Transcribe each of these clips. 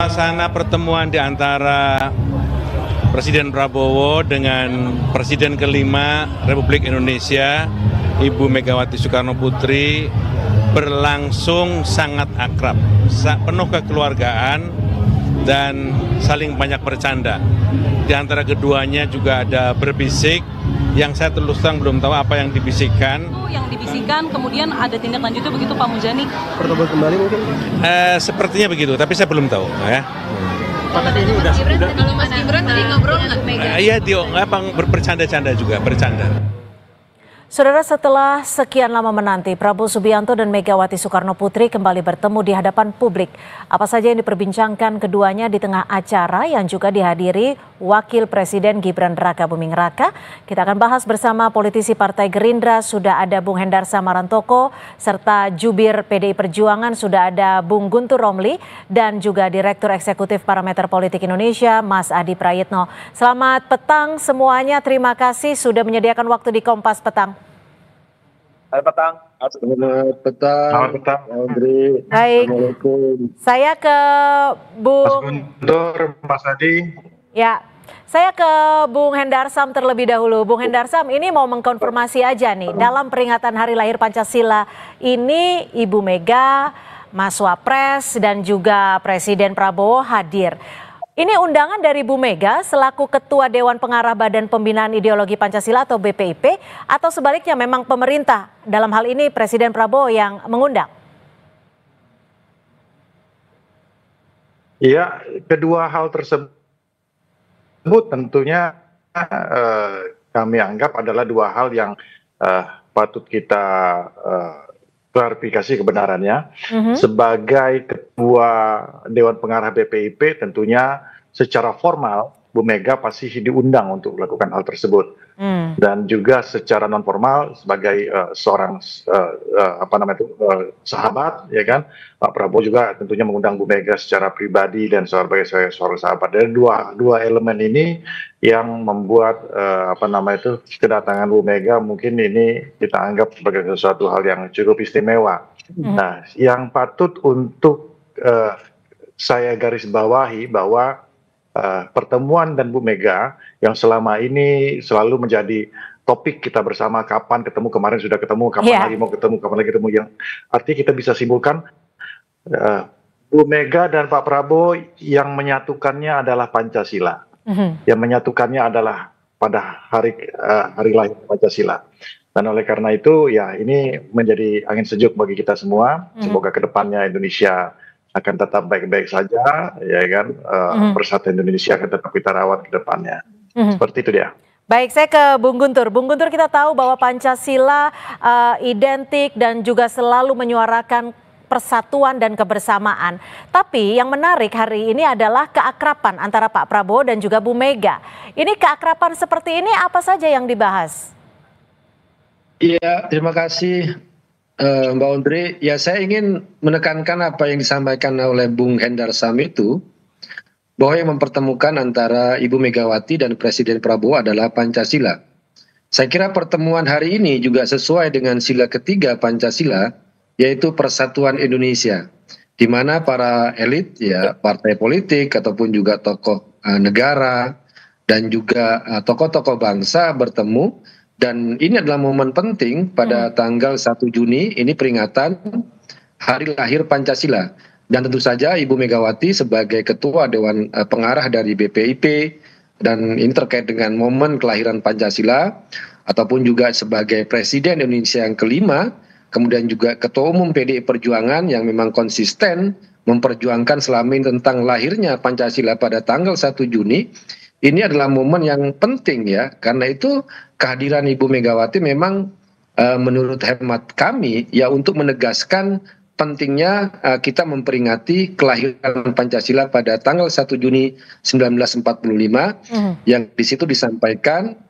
Suasana pertemuan di antara Presiden Prabowo dengan Presiden kelima Republik Indonesia, Ibu Megawati Soekarno Putri, berlangsung sangat akrab, penuh kekeluargaan dan saling banyak bercanda. Di antara keduanya juga ada berbisik, yang saya terus terang belum tahu apa yang dibisikkan. Yang dibisikkan, kemudian ada tindak lanjutnya begitu Pak Muzani? Pertemuan kembali mungkin? Sepertinya begitu, tapi saya belum tahu ya. Kalau Mas Gibran tadi ngobrol nggak Mega? Iya, bercanda-canda juga, bercanda. Saudara, setelah sekian lama menanti, Prabowo Subianto dan Megawati Soekarno Putri kembali bertemu di hadapan publik. Apa saja yang diperbincangkan keduanya di tengah acara yang juga dihadiri Wakil Presiden Gibran Rakabuming Raka? Kita akan bahas bersama politisi Partai Gerindra, sudah ada Bung Hendar Samarantoko, serta Jubir PDI Perjuangan sudah ada Bung Guntur Romli, dan juga Direktur Eksekutif Parameter Politik Indonesia, Mas Adi Prayitno. Selamat petang semuanya, terima kasih sudah menyediakan waktu di Kompas Petang. Selamat petang. Selamat petang. Selamat petang. Andri. Baik. Saya ke Bung Mas Guntur, Mas Adi. Ya, saya ke Bung Hendarsam terlebih dahulu. Bung Hendarsam, ini mau mengkonfirmasi aja nih, dalam peringatan Hari Lahir Pancasila ini Ibu Mega, Mas Wapres dan juga Presiden Prabowo hadir. Ini undangan dari Bu Mega selaku Ketua Dewan Pengarah Badan Pembinaan Ideologi Pancasila atau BPIP, atau sebaliknya memang pemerintah, dalam hal ini Presiden Prabowo yang mengundang? Iya, kedua hal tersebut tentunya kami anggap adalah dua hal yang patut kita klarifikasi kebenarannya. Sebagai Ketua Dewan Pengarah BPIP, tentunya secara formal Bu Mega pasti diundang untuk melakukan hal tersebut. Dan juga secara non formal sebagai seorang sahabat, ya kan, Pak Prabowo juga tentunya mengundang Bu Mega secara pribadi dan sebagai seorang sahabat. Dan dua elemen ini yang membuat kedatangan Bu Mega mungkin ini kita anggap sebagai sesuatu hal yang cukup istimewa. Nah, yang patut untuk saya garis bawahi bahwa pertemuan dan Bu Mega yang selama ini selalu menjadi topik kita bersama, kapan ketemu, kemarin sudah ketemu, kapan lagi mau ketemu, kapan lagi ketemu, yang artinya kita bisa simpulkan Bu Mega dan Pak Prabowo yang menyatukannya adalah Pancasila, yang menyatukannya adalah pada hari lahir Pancasila. Dan oleh karena itu ya ini menjadi angin sejuk bagi kita semua. Semoga kedepannya Indonesia akan tetap baik-baik saja, ya kan, persatuan Indonesia akan tetap kita rawat ke depannya. Seperti itu dia. Baik, saya ke Bung Guntur. Bung Guntur, kita tahu bahwa Pancasila identik dan juga selalu menyuarakan persatuan dan kebersamaan. Tapi yang menarik hari ini adalah keakraban antara Pak Prabowo dan juga Bu Mega. Ini keakraban seperti ini apa saja yang dibahas? Iya, terima kasih Mbak Ondri. Ya, saya ingin menekankan apa yang disampaikan oleh Bung Hendarsam itu, bahwa yang mempertemukan antara Ibu Megawati dan Presiden Prabowo adalah Pancasila. Saya kira pertemuan hari ini juga sesuai dengan sila ketiga Pancasila, yaitu Persatuan Indonesia, di mana para elit, ya, partai politik ataupun juga tokoh negara dan juga tokoh-tokoh bangsa bertemu. Dan ini adalah momen penting pada tanggal 1 Juni, ini peringatan Hari Lahir Pancasila. Dan tentu saja Ibu Megawati sebagai Ketua Dewan Pengarah dari BPIP, dan ini terkait dengan momen kelahiran Pancasila, ataupun juga sebagai Presiden Indonesia yang kelima, kemudian juga Ketua Umum PDI Perjuangan yang memang konsisten memperjuangkan selama ini tentang lahirnya Pancasila pada tanggal 1 Juni. Ini adalah momen yang penting, ya, karena itu kehadiran Ibu Megawati memang menurut hemat kami ya untuk menegaskan pentingnya kita memperingati kelahiran Pancasila pada tanggal 1 Juni 1945 yang di situ disampaikan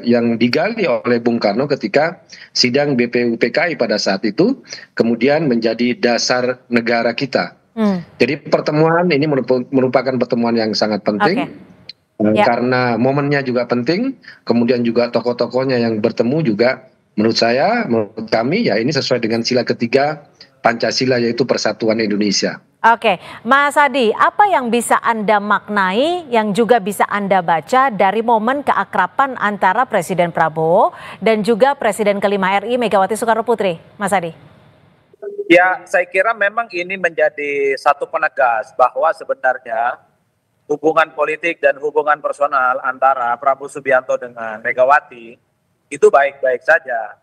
yang digali oleh Bung Karno ketika sidang BPUPKI pada saat itu, kemudian menjadi dasar negara kita. Jadi pertemuan ini merupakan pertemuan yang sangat penting. Karena momennya juga penting, kemudian juga tokoh-tokohnya yang bertemu juga menurut saya, menurut kami ya ini sesuai dengan sila ketiga Pancasila, yaitu Persatuan Indonesia. Oke, Mas Adi, apa yang bisa Anda maknai, yang juga bisa Anda baca dari momen keakraban antara Presiden Prabowo dan juga Presiden kelima RI Megawati Soekarno Putri, Mas Adi? Ya, saya kira memang ini menjadi satu penegas bahwa sebenarnya hubungan politik dan hubungan personal antara Prabowo Subianto dengan Megawati itu baik-baik saja.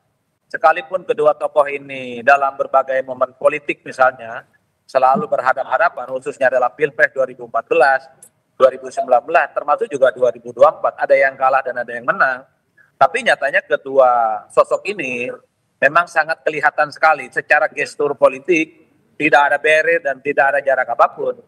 Sekalipun kedua tokoh ini dalam berbagai momen politik misalnya selalu berhadapan-hadapan, khususnya dalam Pilpres 2014, 2019, termasuk juga 2024. Ada yang kalah dan ada yang menang. Tapi nyatanya kedua sosok ini memang sangat kelihatan sekali secara gestur politik, tidak ada barrier dan tidak ada jarak apapun.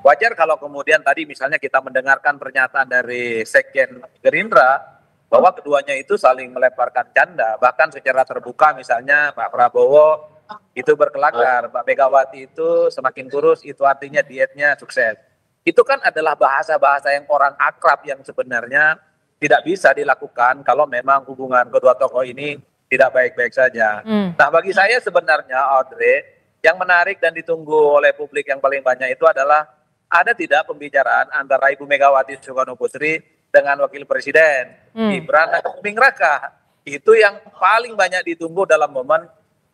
Wajar kalau kemudian tadi misalnya kita mendengarkan pernyataan dari Sekjen Gerindra, bahwa keduanya itu saling melemparkan canda, bahkan secara terbuka misalnya Pak Prabowo itu berkelakar, Mbak Megawati itu semakin kurus, itu artinya dietnya sukses. Itu kan adalah bahasa-bahasa yang orang akrab yang sebenarnya tidak bisa dilakukan kalau memang hubungan kedua tokoh ini tidak baik-baik saja. Nah, bagi saya sebenarnya, Audrey, yang menarik dan ditunggu oleh publik yang paling banyak itu adalah ada tidak pembicaraan antara Ibu Megawati Soekarno Putri dengan Wakil Presiden Gibran Raka Buming Raka. Itu yang paling banyak ditunggu dalam momen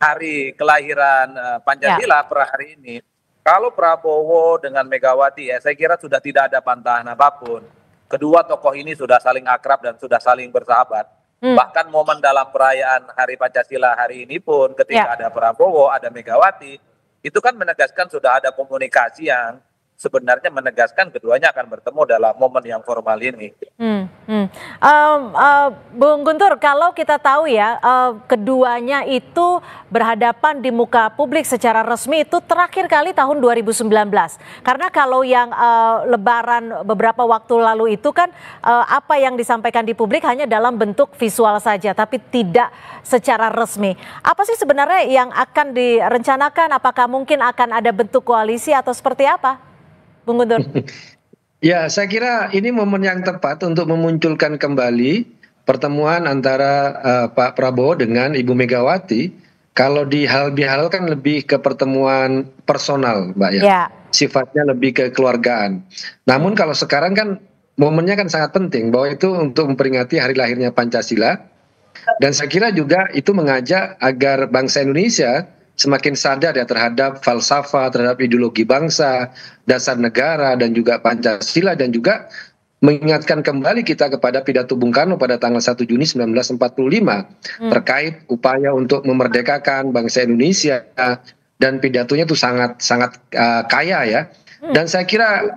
hari kelahiran Pancasila per hari ini. Kalau Prabowo dengan Megawati, ya saya kira sudah tidak ada bantahan apapun. Kedua tokoh ini sudah saling akrab dan sudah saling bersahabat. Bahkan momen dalam perayaan Hari Pancasila hari ini pun ketika ada Prabowo, ada Megawati, itu kan menegaskan sudah ada komunikasi yang sebenarnya menegaskan keduanya akan bertemu dalam momen yang formal ini. Bung Guntur, kalau kita tahu ya, keduanya itu berhadapan di muka publik secara resmi itu terakhir kali tahun 2019. Karena kalau yang Lebaran beberapa waktu lalu itu kan apa yang disampaikan di publik hanya dalam bentuk visual saja, tapi tidak secara resmi. Apa sih sebenarnya yang akan direncanakan? Apakah mungkin akan ada bentuk koalisi atau seperti apa, Bung Guntur? Ya, saya kira ini momen yang tepat untuk memunculkan kembali pertemuan antara Pak Prabowo dengan Ibu Megawati. Kalau dihalal kan lebih ke pertemuan personal, Mbak ya. Sifatnya lebih ke keluargaan. Namun kalau sekarang kan momennya kan sangat penting bahwa itu untuk memperingati hari lahirnya Pancasila. Dan saya kira juga itu mengajak agar bangsa Indonesia semakin sadar ya terhadap falsafah, terhadap ideologi bangsa, dasar negara dan juga Pancasila, dan juga mengingatkan kembali kita kepada pidato Bung Karno pada tanggal 1 Juni 1945 terkait upaya untuk memerdekakan bangsa Indonesia, dan pidatonya itu sangat kaya ya. Dan saya kira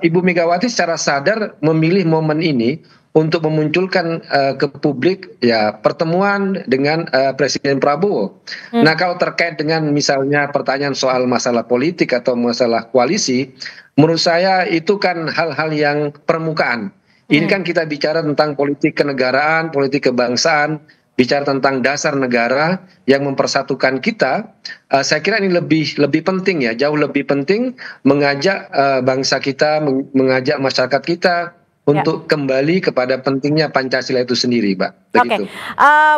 Ibu Megawati secara sadar memilih momen ini untuk memunculkan ke publik ya pertemuan dengan Presiden Prabowo. Nah, kalau terkait dengan misalnya pertanyaan soal masalah politik atau masalah koalisi, menurut saya itu kan hal-hal yang permukaan. Ini kan kita bicara tentang politik kenegaraan, politik kebangsaan, bicara tentang dasar negara yang mempersatukan kita. Saya kira ini lebih penting ya, jauh lebih penting mengajak bangsa kita, mengajak masyarakat kita untuk kembali kepada pentingnya Pancasila itu sendiri, Mbak. Begitu.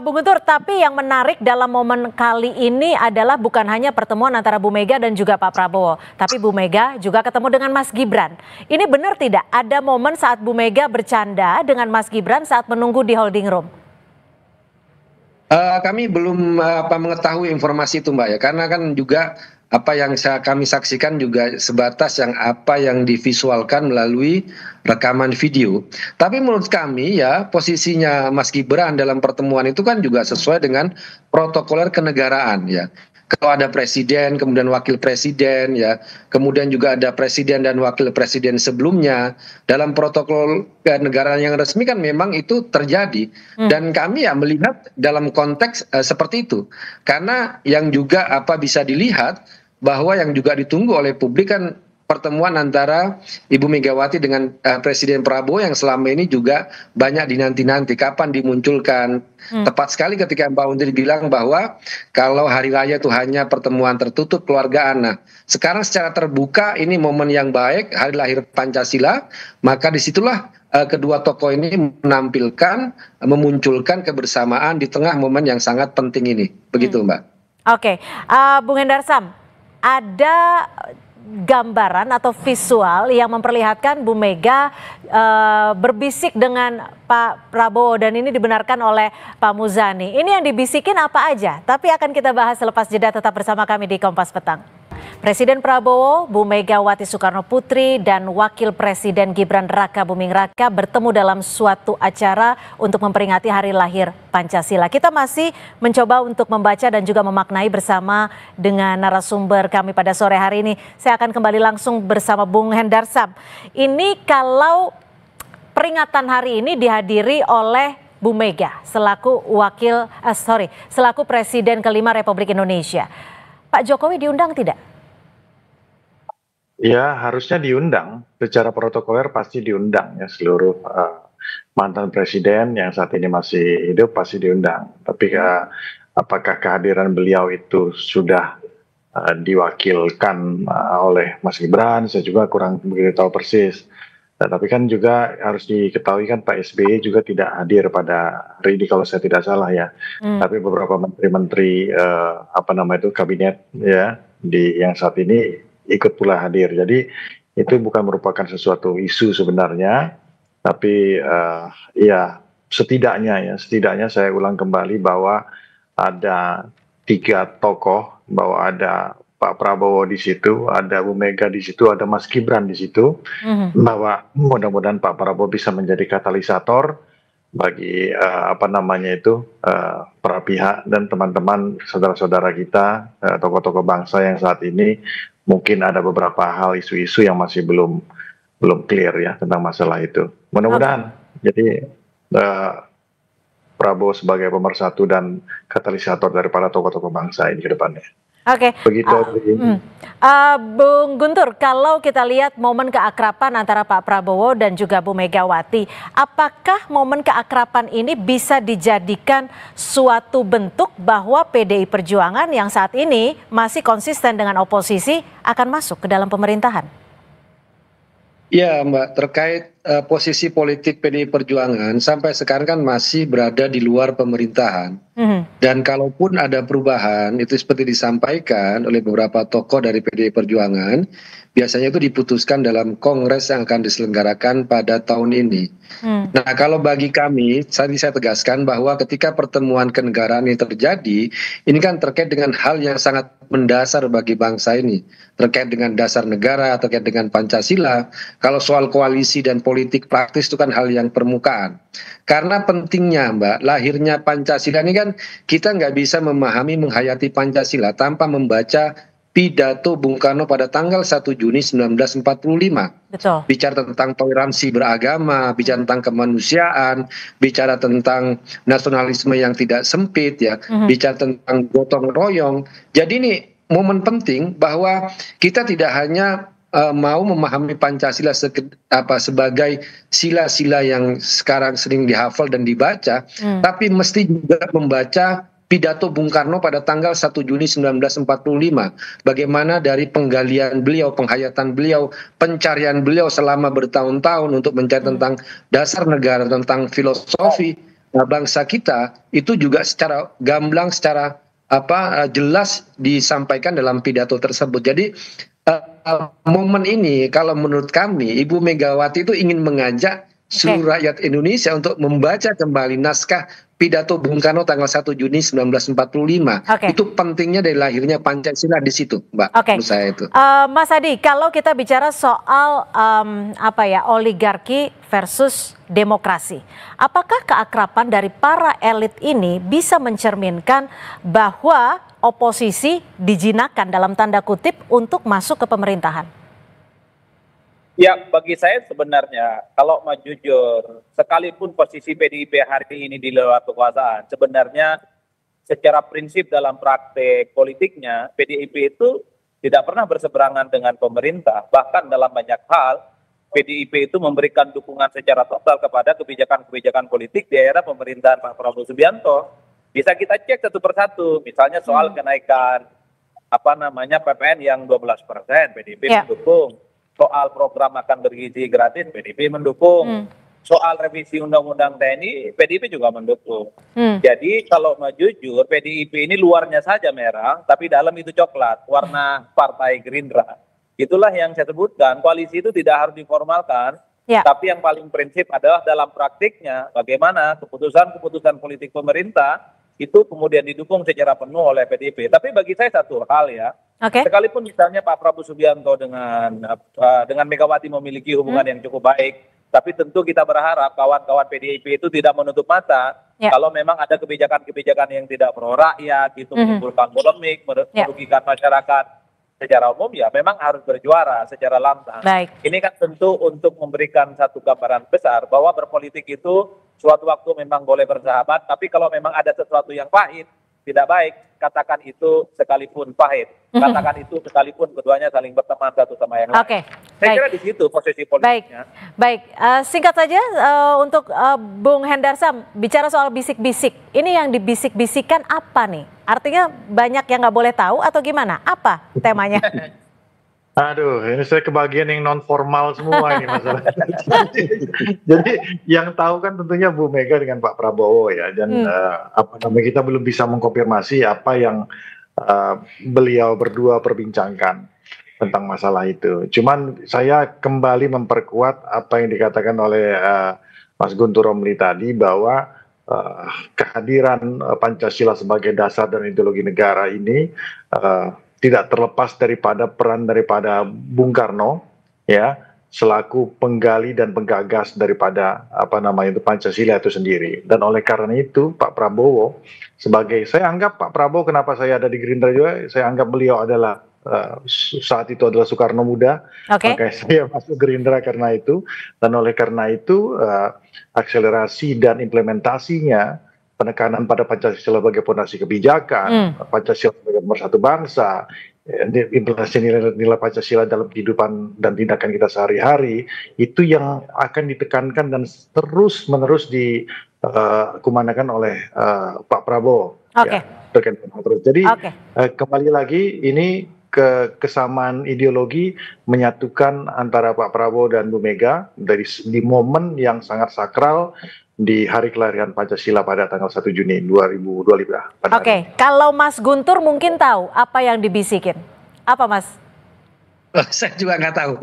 Bung Guntur, tapi yang menarik dalam momen kali ini adalah bukan hanya pertemuan antara Bu Mega dan juga Pak Prabowo, tapi Bu Mega juga ketemu dengan Mas Gibran. Ini benar tidak ada momen saat Bu Mega bercanda dengan Mas Gibran saat menunggu di holding room? Kami belum mengetahui informasi itu, Mbak ya, karena kan juga apa yang kami saksikan juga sebatas apa yang divisualkan melalui rekaman video. Tapi menurut kami ya, posisinya Mas Gibran dalam pertemuan itu kan juga sesuai dengan protokoler kenegaraan ya. Kalau ada presiden, kemudian wakil presiden ya, kemudian juga ada presiden dan wakil presiden sebelumnya, dalam protokol kenegaraan yang resmi kan memang itu terjadi. Dan kami ya melihat dalam konteks seperti itu. Karena yang juga bisa dilihat bahwa yang juga ditunggu oleh publik kan pertemuan antara Ibu Megawati dengan Presiden Prabowo yang selama ini juga banyak dinanti-nanti. Kapan dimunculkan? Tepat sekali ketika Mbak Undri bilang bahwa kalau hari raya itu hanya pertemuan tertutup keluargaan. Nah, sekarang secara terbuka ini momen yang baik, hari lahir Pancasila, maka disitulah kedua tokoh ini memunculkan kebersamaan di tengah momen yang sangat penting ini. Begitu, Mbak. Oke, Bung Hendarsam, ada gambaran atau visual yang memperlihatkan Bu Mega berbisik dengan Pak Prabowo dan ini dibenarkan oleh Pak Muzani. Ini yang dibisikin apa aja? Tapi akan kita bahas selepas jeda, tetap bersama kami di Kompas Petang. Presiden Prabowo, Bu Megawati Soekarno Putri, dan Wakil Presiden Gibran Raka Buming Raka bertemu dalam suatu acara untuk memperingati hari lahir Pancasila. Kita masih mencoba untuk membaca dan juga memaknai bersama dengan narasumber kami pada sore hari ini. Saya akan kembali langsung bersama Bung Hendarsam. Ini kalau peringatan hari ini dihadiri oleh Bu Mega selaku selaku Presiden kelima Republik Indonesia. Pak Jokowi diundang tidak? Ya, harusnya diundang. Secara protokoler pasti diundang ya, seluruh mantan presiden yang saat ini masih hidup pasti diundang. Tapi apakah kehadiran beliau itu sudah diwakilkan oleh Mas Gibran? Saya juga kurang begitu tahu persis. Tapi kan juga harus diketahui kan Pak SBY juga tidak hadir pada hari ini kalau saya tidak salah ya. Tapi beberapa menteri-menteri kabinet ya yang saat ini ikut pula hadir. Jadi itu bukan merupakan sesuatu isu sebenarnya, tapi ya setidaknya saya ulang kembali bahwa ada 3 tokoh, bahwa ada Pak Prabowo di situ, ada Bu Mega di situ, ada Mas Gibran di situ, bahwa mudah-mudahan Pak Prabowo bisa menjadi katalisator bagi para pihak dan teman-teman saudara-saudara kita, tokoh-tokoh bangsa yang saat ini mungkin ada beberapa hal isu-isu yang masih belum clear ya tentang masalah itu. Mudah-mudahan jadi Prabowo sebagai pemersatu dan katalisator dari para tokoh-tokoh bangsa ini ke depannya. Oke, begitu. Bung Guntur, kalau kita lihat momen keakraban antara Pak Prabowo dan juga Bu Megawati, apakah momen keakraban ini bisa dijadikan suatu bentuk bahwa PDI Perjuangan yang saat ini masih konsisten dengan oposisi akan masuk ke dalam pemerintahan? Ya Mbak, terkait posisi politik PDI Perjuangan sampai sekarang kan masih berada di luar pemerintahan. Dan kalaupun ada perubahan, itu seperti disampaikan oleh beberapa tokoh dari PDI Perjuangan, biasanya itu diputuskan dalam kongres yang akan diselenggarakan pada tahun ini. Nah, kalau bagi kami, tadi saya tegaskan bahwa ketika pertemuan kenegaraan ini terjadi, ini kan terkait dengan hal yang sangat mendasar bagi bangsa ini. Terkait dengan dasar negara, terkait dengan Pancasila. Kalau soal koalisi dan politik praktis itu kan hal yang permukaan. Karena pentingnya Mbak, lahirnya Pancasila ini kan kita nggak bisa memahami, menghayati Pancasila tanpa membaca pidato Bung Karno pada tanggal 1 Juni 1945. Betul. Bicara tentang toleransi beragama, bicara tentang kemanusiaan, bicara tentang nasionalisme yang tidak sempit ya, bicara tentang gotong royong. Jadi ini momen penting bahwa kita tidak hanya mau memahami Pancasila sebagai sila-sila yang sekarang sering dihafal dan dibaca, tapi mesti juga membaca pidato Bung Karno pada tanggal 1 Juni 1945. Bagaimana dari penggalian beliau, penghayatan beliau, pencarian beliau selama bertahun-tahun untuk mencari tentang dasar negara, tentang filosofi bangsa kita, itu juga secara gamblang, secara jelas disampaikan dalam pidato tersebut. Jadi momen ini kalau menurut kami Ibu Megawati itu ingin mengajak seluruh rakyat Indonesia untuk membaca kembali naskah pidato Bung Karno tanggal 1 Juni 1945. Itu pentingnya dari lahirnya Pancasila di situ, Mbak. Menurut saya itu. Mas Adi, kalau kita bicara soal oligarki versus demokrasi, apakah keakraban dari para elit ini bisa mencerminkan bahwa oposisi dijinakkan dalam tanda kutip untuk masuk ke pemerintahan? Ya, bagi saya sebenarnya kalau mau jujur, sekalipun posisi PDIP hari ini di luar kekuasaan, sebenarnya secara prinsip dalam praktek politiknya, PDIP itu tidak pernah berseberangan dengan pemerintah. Bahkan dalam banyak hal, PDIP itu memberikan dukungan secara total kepada kebijakan-kebijakan politik di era pemerintahan Pak Prabowo Subianto. Bisa kita cek satu persatu, misalnya soal kenaikan PPN yang 12%, PDIP mendukung. Soal program makan bergizi gratis, PDIP mendukung. Soal revisi Undang-Undang TNI, PDIP juga mendukung. Jadi kalau mau jujur, PDIP ini luarnya saja merah, tapi dalam itu coklat, warna Partai Gerindra. Itulah yang saya sebutkan, koalisi itu tidak harus diformalkan, tapi yang paling prinsip adalah dalam praktiknya bagaimana keputusan-keputusan politik pemerintah itu kemudian didukung secara penuh oleh PDIP. Tapi bagi saya satu hal ya, sekalipun misalnya Pak Prabowo Subianto dengan Megawati memiliki hubungan yang cukup baik, tapi tentu kita berharap kawan-kawan PDIP itu tidak menutup mata kalau memang ada kebijakan-kebijakan yang tidak pro rakyat, itu menimbulkan polemik, merugikan masyarakat secara umum, ya memang harus berjuara secara lantang. Ini kan tentu untuk memberikan satu gambaran besar bahwa berpolitik itu suatu waktu memang boleh bersahabat, tapi kalau memang ada sesuatu yang pahit, tidak baik, katakan itu sekalipun pahit, katakan itu sekalipun keduanya saling berteman satu sama yang lain. Saya kira di situ posisi politiknya. Baik. Singkat saja untuk Bung Hendarsam, bicara soal bisik-bisik, ini yang dibisik-bisikan apa nih? Artinya banyak yang nggak boleh tahu atau gimana? Apa temanya? Aduh, ini saya kebagian yang non formal semua ini masalahnya. Jadi yang tahu kan tentunya Bu Mega dengan Pak Prabowo ya, dan kita belum bisa mengkonfirmasi apa yang beliau berdua perbincangkan tentang masalah itu. Cuman saya kembali memperkuat apa yang dikatakan oleh Mas Guntur Romli tadi, bahwa kehadiran Pancasila sebagai dasar dan ideologi negara ini tidak terlepas daripada peran daripada Bung Karno ya, selaku penggali dan penggagas daripada Pancasila itu sendiri. Dan oleh karena itu Pak Prabowo saya anggap Pak Prabowo, kenapa saya ada di Gerindra juga, saya anggap beliau adalah saat itu adalah Soekarno muda, maka saya masuk Gerindra karena itu. Dan oleh karena itu akselerasi dan implementasinya, penekanan pada Pancasila sebagai fondasi kebijakan, Pancasila sebagai pemersatu bangsa, implementasi nilai-nilai Pancasila dalam kehidupan dan tindakan kita sehari-hari, itu yang akan ditekankan dan terus-menerus dikumandangkan oleh Pak Prabowo. Jadi kembali lagi, ini kesamaan ideologi menyatukan antara Pak Prabowo dan Bu Mega di momen yang sangat sakral di hari kelahiran Pancasila pada tanggal 1 Juni 2025. Kalau Mas Guntur mungkin tahu apa yang dibisikin. Apa Mas? Saya juga nggak tahu,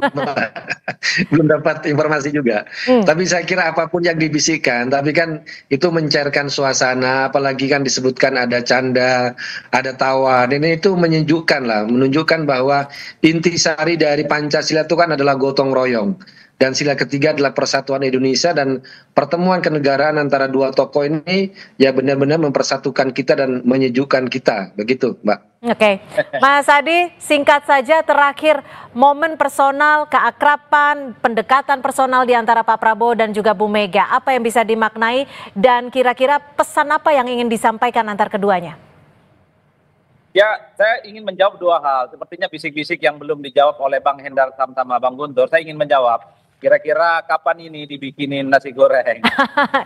belum dapat informasi juga. Tapi saya kira apapun yang dibisikkan, tapi kan itu mencairkan suasana, apalagi kan disebutkan ada canda, ada tawa, dan itu menyejukkan lah, menunjukkan bahwa intisari dari Pancasila itu kan adalah gotong royong. Dan sila ketiga adalah persatuan Indonesia, dan pertemuan kenegaraan antara dua tokoh ini ya benar-benar mempersatukan kita dan menyejukkan kita, begitu Mbak. Mas Adi, singkat saja terakhir, momen personal, keakraban, pendekatan personal di antara Pak Prabowo dan juga Bu Mega, apa yang bisa dimaknai dan kira-kira pesan apa yang ingin disampaikan antar keduanya? Ya, saya ingin menjawab dua hal. Sepertinya bisik-bisik yang belum dijawab oleh Bang Hendarsam sama Bang Guntur, saya ingin menjawab. Kira-kira kapan ini dibikinin nasi goreng?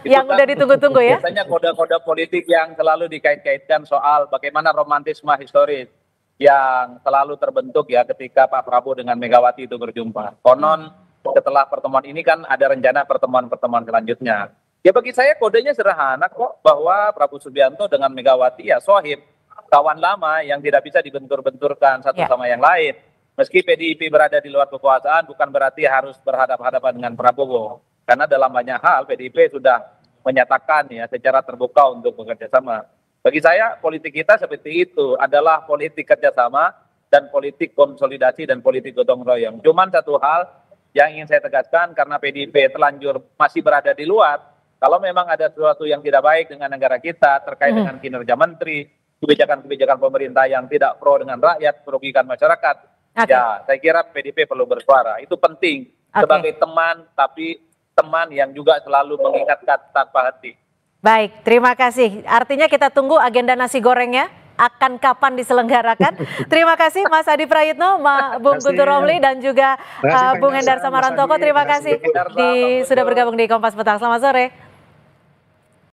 Yang udah ditunggu-tunggu ya? Biasanya kode-kode politik yang selalu dikait-kaitkan soal bagaimana romantisme historis yang selalu terbentuk ya ketika Pak Prabowo dengan Megawati itu berjumpa. Konon setelah pertemuan ini kan ada rencana pertemuan-pertemuan selanjutnya. Ya bagi saya kodenya sederhana kok, bahwa Prabowo Subianto dengan Megawati ya sohib, kawan lama yang tidak bisa dibentur-benturkan satu sama yang lain. Meski PDIP berada di luar kekuasaan, bukan berarti harus berhadapan-hadapan dengan Prabowo. Karena dalam banyak hal PDIP sudah menyatakan ya secara terbuka untuk bekerja sama. Bagi saya politik kita seperti itu, adalah politik kerjasama dan politik konsolidasi dan politik gotong royong. Cuman satu hal yang ingin saya tegaskan, karena PDIP terlanjur masih berada di luar, kalau memang ada sesuatu yang tidak baik dengan negara kita terkait dengan kinerja menteri, kebijakan-kebijakan pemerintah yang tidak pro dengan rakyat, merugikan masyarakat, ya saya kira PDIP perlu bersuara. Itu penting sebagai teman, tapi teman yang juga selalu mengingatkan tanpa henti. Baik, terima kasih. Artinya kita tunggu agenda nasi gorengnya akan kapan diselenggarakan. Terima kasih Mas Adi Prayitno, Bung Guntur Romli, dan juga Bung Hendarsam Marantoko. Terima kasih sudah bergabung di Kompas Petang. Selamat sore.